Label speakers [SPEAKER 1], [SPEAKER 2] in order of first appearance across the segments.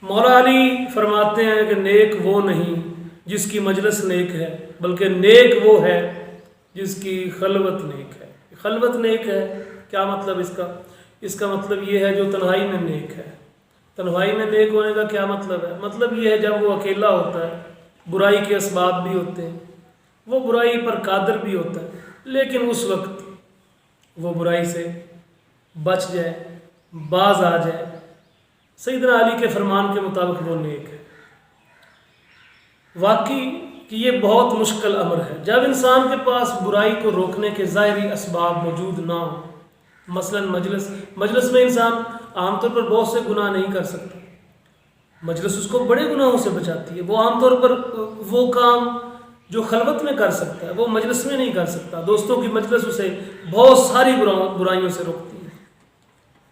[SPEAKER 1] مولا علی فرماتے ہیں کہ نیک وہ نہیں جس کی مجلس نیک ہے، بلکہ نیک وہ ہے جس کی خلوت نیک ہے۔ خلوت نیک ہے، کیا مطلب اس کا؟ اس کا مطلب یہ ہے جو تنہائی میں نیک ہے۔ تنہائی میں نیک ہونے کا کیا مطلب ہے؟ مطلب یہ ہے جب وہ اکیلا ہوتا ہے، برائی کے اسباب بھی ہوتے ہیں، وہ برائی پر قادر بھی ہوتا ہے، لیکن اس وقت وہ برائی سے بچ جائے، باز آ جائے۔ سیدنا علی کے فرمان کے مطابق وہ نیک ہے۔ واقعی کہ یہ بہت مشکل امر ہے جب انسان کے پاس برائی کو روکنے کے ظاہری اسباب موجود نہ ہوں۔ مثلا مجلس میں انسان عام طور پر بہت سے گناہ نہیں کر سکتا، مجلس اس کو بڑے گناہوں سے بچاتی ہے۔ وہ عام طور پر وہ کام جو خلوت میں کر سکتا ہے وہ مجلس میں نہیں کر سکتا۔ دوستوں کی مجلس اسے بہت ساری برائیوں سے روکتی ہے،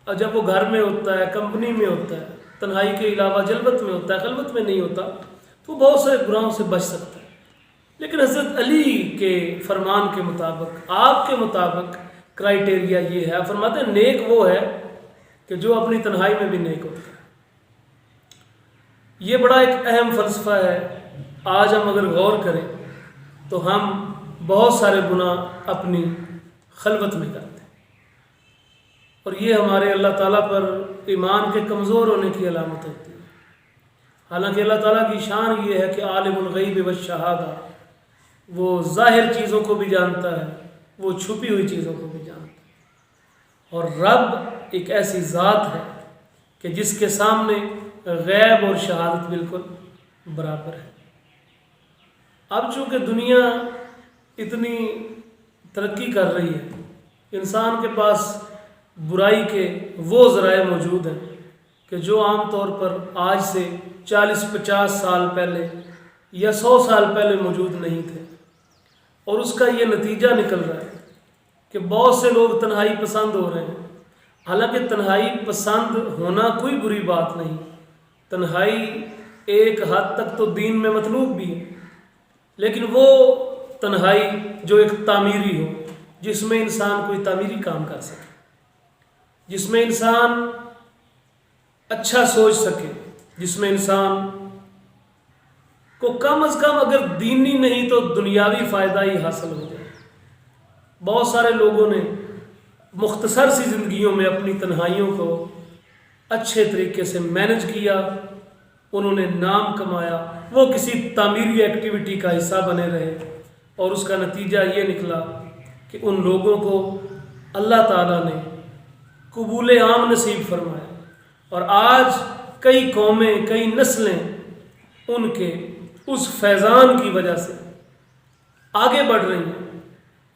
[SPEAKER 1] اور جب وہ گھر میں ہوتا ہے، کمپنی میں ہوتا ہے، تنہائی کے علاوہ جلوت میں ہوتا ہے، خلوت میں نہیں ہوتا، تو وہ بہت سارے گناہوں سے بچ سکتا ہے۔ لیکن حضرت علی کے فرمان کے مطابق، آپ کے مطابق کرائیٹیریا یہ ہے، آپ فرماتے ہیں نیک وہ ہے کہ جو اپنی تنہائی میں بھی نیک ہوتا ہے۔ یہ بڑا ایک اہم فلسفہ ہے۔ آج ہم اگر غور کریں تو ہم بہت سارے گناہ اپنی خلوت میں کرتے ہیں، اور یہ ہمارے اللہ تعالیٰ پر ایمان کے کمزور ہونے کی علامت ہوتی ہے۔ حالانکہ اللہ تعالیٰ کی شان یہ ہے کہ عالم الغیب والشہادہ، وہ ظاہر چیزوں کو بھی جانتا ہے، وہ چھپی ہوئی چیزوں کو بھی جانتا ہے۔ اور رب ایک ایسی ذات ہے کہ جس کے سامنے غیب اور شہادت بالکل برابر ہے۔ اب چونکہ دنیا اتنی ترقی کر رہی ہے، انسان کے پاس برائی کے وہ ذرائع موجود ہیں کہ جو عام طور پر آج سے 40-50 سال پہلے یا 100 سال پہلے موجود نہیں تھے، اور اس کا یہ نتیجہ نکل رہا ہے کہ بہت سے لوگ تنہائی پسند ہو رہے ہیں۔ حالانکہ تنہائی پسند ہونا کوئی بری بات نہیں، تنہائی ایک حد تک تو دین میں مطلوب بھی ہے، لیکن وہ تنہائی جو ایک تعمیری ہو، جس میں انسان کوئی تعمیری کام کر سکے، جس میں انسان اچھا سوچ سکے، جس میں انسان کو کم از کم اگر دینی نہیں تو دنیاوی فائدہ ہی حاصل ہو جائے۔ بہت سارے لوگوں نے مختصر سی زندگیوں میں اپنی تنہائیوں کو اچھے طریقے سے مینج کیا، انہوں نے نام کمایا، وہ کسی تعمیری ایکٹیویٹی کا حصہ بنے رہے، اور اس کا نتیجہ یہ نکلا کہ ان لوگوں کو اللہ تعالیٰ نے قبول عام نصیب فرمایا، اور آج کئی قومیں، کئی نسلیں ان کے اس فیضان کی وجہ سے آگے بڑھ رہی ہیں،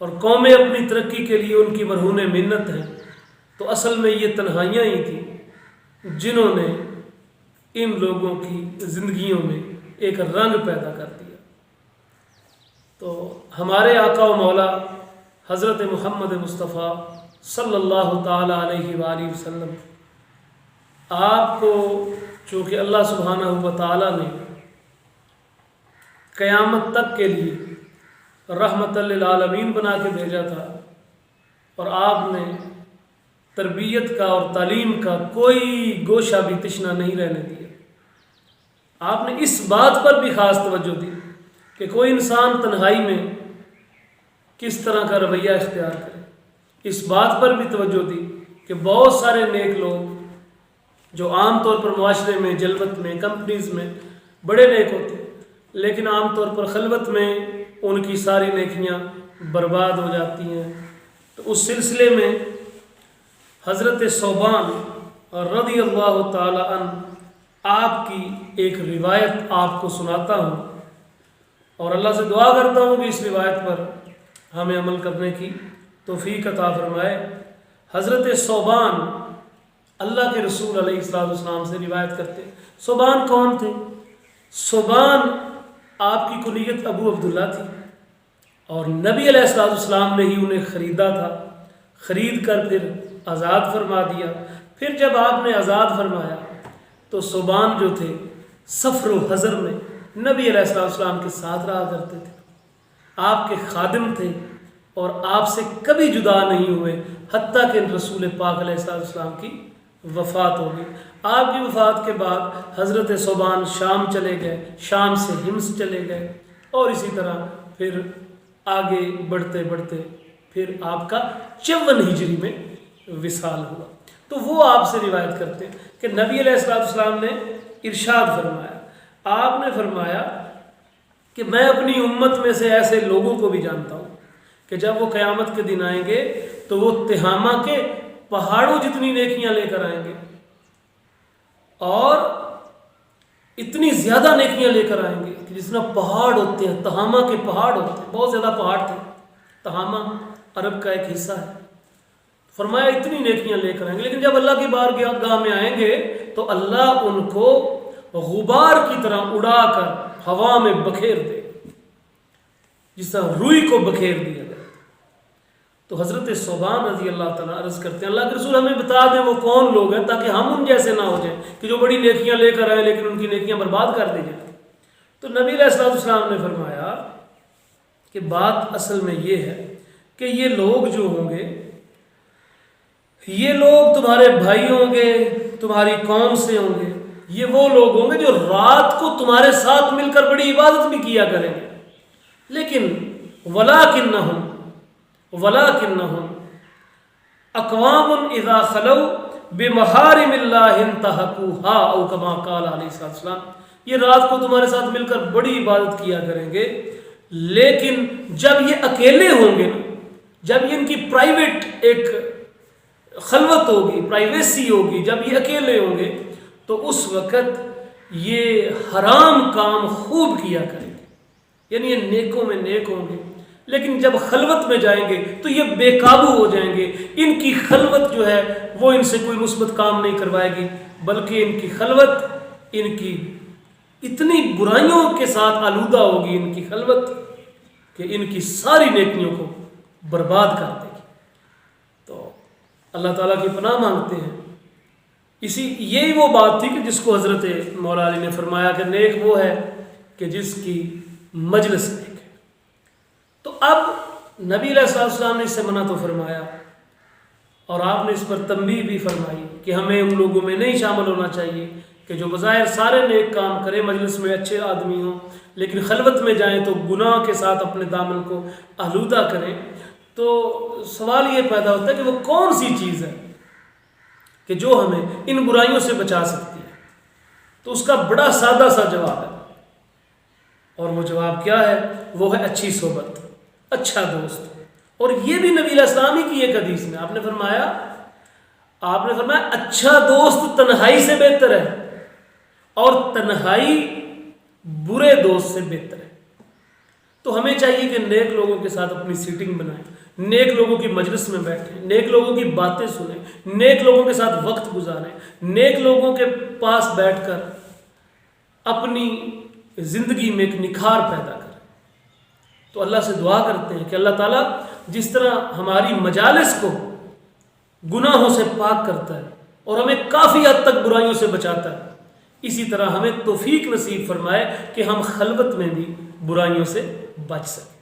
[SPEAKER 1] اور قومیں اپنی ترقی کے لیے ان کی مرہون منت ہیں۔ تو اصل میں یہ تنہائیاں ہی تھیں جنہوں نے ان لوگوں کی زندگیوں میں ایک رنگ پیدا کر دیا۔ تو ہمارے آقا و مولا حضرت محمد مصطفیٰ صلی اللہ تعالیٰ علیہ وآلہ وسلم، آپ کو چونکہ اللہ سبحانہ و تعالیٰ نے قیامت تک کے لیے رحمت للعالمین بنا کے بھیجا تھا، اور آپ نے تربیت کا اور تعلیم کا کوئی گوشہ بھی تشنہ نہیں رہنے دیا۔ آپ نے اس بات پر بھی خاص توجہ دی کہ کوئی انسان تنہائی میں کس طرح کا رویہ اختیار کرے۔ اس بات پر بھی توجہ دی کہ بہت سارے نیک لوگ جو عام طور پر معاشرے میں، جلوت میں، کمپنیز میں بڑے نیک ہوتے ہیں، لیکن عام طور پر خلوت میں ان کی ساری نیکیاں برباد ہو جاتی ہیں۔ تو اس سلسلے میں حضرت ثوبان رضی اللہ تعالی عنہ آپ کی ایک روایت آپ کو سناتا ہوں، اور اللہ سے دعا کرتا ہوں کہ اس روایت پر ہمیں عمل کرنے کی توفیق عطا فرمائے۔ حضرت ثوبان اللہ کے رسول علیہ السلام سے روایت کرتے ہیں۔ ثوبان کون تھے؟ ثوبان آپ کی کنیت ابو عبداللہ تھی، اور نبی علیہ السلام نے ہی انہیں خریدا تھا، خرید کر پھر آزاد فرما دیا۔ پھر جب آپ نے آزاد فرمایا تو ثوبان جو تھے سفر و حضر میں نبی علیہ السلام کے ساتھ رہا کرتے تھے، آپ کے خادم تھے، اور آپ سے کبھی جدا نہیں ہوئے حتیٰ کہ رسول پاک علیہ السلام کی وفات ہو گئی۔ آپ کی وفات کے بعد حضرت صوبان شام چلے گئے، شام سے ہمس چلے گئے، اور اسی طرح پھر آگے بڑھتے بڑھتے پھر آپ کا 54 ہجری میں وصال ہوا۔ تو وہ آپ سے روایت کرتے ہیں کہ نبی علیہ السلام نے ارشاد فرمایا، آپ نے فرمایا کہ میں اپنی امت میں سے ایسے لوگوں کو بھی جانتا ہوں کہ جب وہ قیامت کے دن آئیں گے تو وہ تہامہ کے پہاڑوں جتنی نیکیاں لے کر آئیں گے، اور اتنی زیادہ نیکیاں لے کر آئیں گے کہ جس طرح پہاڑ ہوتے ہیں، تہامہ کے پہاڑ ہوتے ہیں، بہت زیادہ پہاڑ تھے، تہامہ عرب کا ایک حصہ ہے۔ فرمایا اتنی نیکیاں لے کر آئیں گے، لیکن جب اللہ کی بارگاہ میں آئیں گے تو اللہ ان کو غبار کی طرح اڑا کر ہوا میں بکھیر دے، جس طرح روئی کو بکھیر دیا گیا۔ تو حضرت صوبان رضی اللہ تعالیٰ عرض کرتے ہیں اللہ کے رسول ہمیں بتا دیں وہ کون لوگ ہیں تاکہ ہم ان جیسے نہ ہو جائیں کہ جو بڑی نیکیاں لے کر آئے لیکن ان کی نیکیاں برباد کر دی جائیں۔ تو نبی علیہ السلام نے فرمایا کہ بات اصل میں یہ ہے کہ یہ لوگ جو ہوں گے، یہ لوگ تمہارے بھائی ہوں گے، تمہاری قوم سے ہوں گے، یہ وہ لوگ ہوں گے جو رات کو تمہارے ساتھ مل کر بڑی عبادت بھی کیا کریں گے، لیکن وَلَٰكِنَّهُمْ اقوام اذا خلو بمحارم اللہ انتہکوها او کما قال علیہ السلام، یہ رات کو تمہارے ساتھ مل کر بڑی عبادت کیا کریں گے، لیکن جب یہ اکیلے ہوں گے، جب یہ ان کی پرائیویٹ ایک خلوت ہوگی، پرائیویسی ہوگی، جب یہ اکیلے ہوں گے تو اس وقت یہ حرام کام خوب کیا کریں گے، یعنی یہ نیکوں میں نیک ہوں گے، لیکن جب خلوت میں جائیں گے تو یہ بے قابو ہو جائیں گے۔ ان کی خلوت جو ہے وہ ان سے کوئی مثبت کام نہیں کروائے گی، بلکہ ان کی خلوت ان کی اتنی برائیوں کے ساتھ آلودہ ہوگی، ان کی خلوت، کہ ان کی ساری نیکیوں کو برباد کر دے گی۔ تو اللہ تعالیٰ کی پناہ مانگتے ہیں۔ یہی وہ بات تھی کہ جس کو حضرت مولا علی نے فرمایا کہ نیک وہ ہے کہ جس کی مجلس نیک ہے۔ تو اب نبی علیہ السلام نے اس سے منع تو فرمایا، اور آپ نے اس پر تنبیہ بھی فرمائی کہ ہمیں ان لوگوں میں نہیں شامل ہونا چاہیے کہ جو بظاہر سارے نیک کام کریں، مجلس میں اچھے آدمی ہوں، لیکن خلوت میں جائیں تو گناہ کے ساتھ اپنے دامن کو آلودہ کریں۔ تو سوال یہ پیدا ہوتا ہے کہ وہ کون سی چیز ہے کہ جو ہمیں ان برائیوں سے بچا سکتی ہے؟ تو اس کا بڑا سادہ سا جواب ہے، اور وہ جواب کیا ہے؟ وہ ہے اچھی صحبت، اچھا دوست۔ اور یہ بھی نبی علیہ السلام ہی کی ایک حدیث میں آپ نے فرمایا اچھا دوست تنہائی سے بہتر ہے، اور تنہائی برے دوست سے بہتر ہے۔ تو ہمیں چاہیے کہ نیک لوگوں کے ساتھ اپنی سیٹنگ بنائیں، نیک لوگوں کی مجلس میں بیٹھیں، نیک لوگوں کی باتیں سنیں، نیک لوگوں کے ساتھ وقت گزاریں، نیک لوگوں کے پاس بیٹھ کر اپنی زندگی میں ایک نکھار پیدا کریں۔ تو اللہ سے دعا کرتے ہیں کہ اللہ تعالیٰ جس طرح ہماری مجالس کو گناہوں سے پاک کرتا ہے اور ہمیں کافی حد تک برائیوں سے بچاتا ہے، اسی طرح ہمیں توفیق نصیب فرمائے کہ ہم خلوت میں بھی برائیوں سے بچ سکیں۔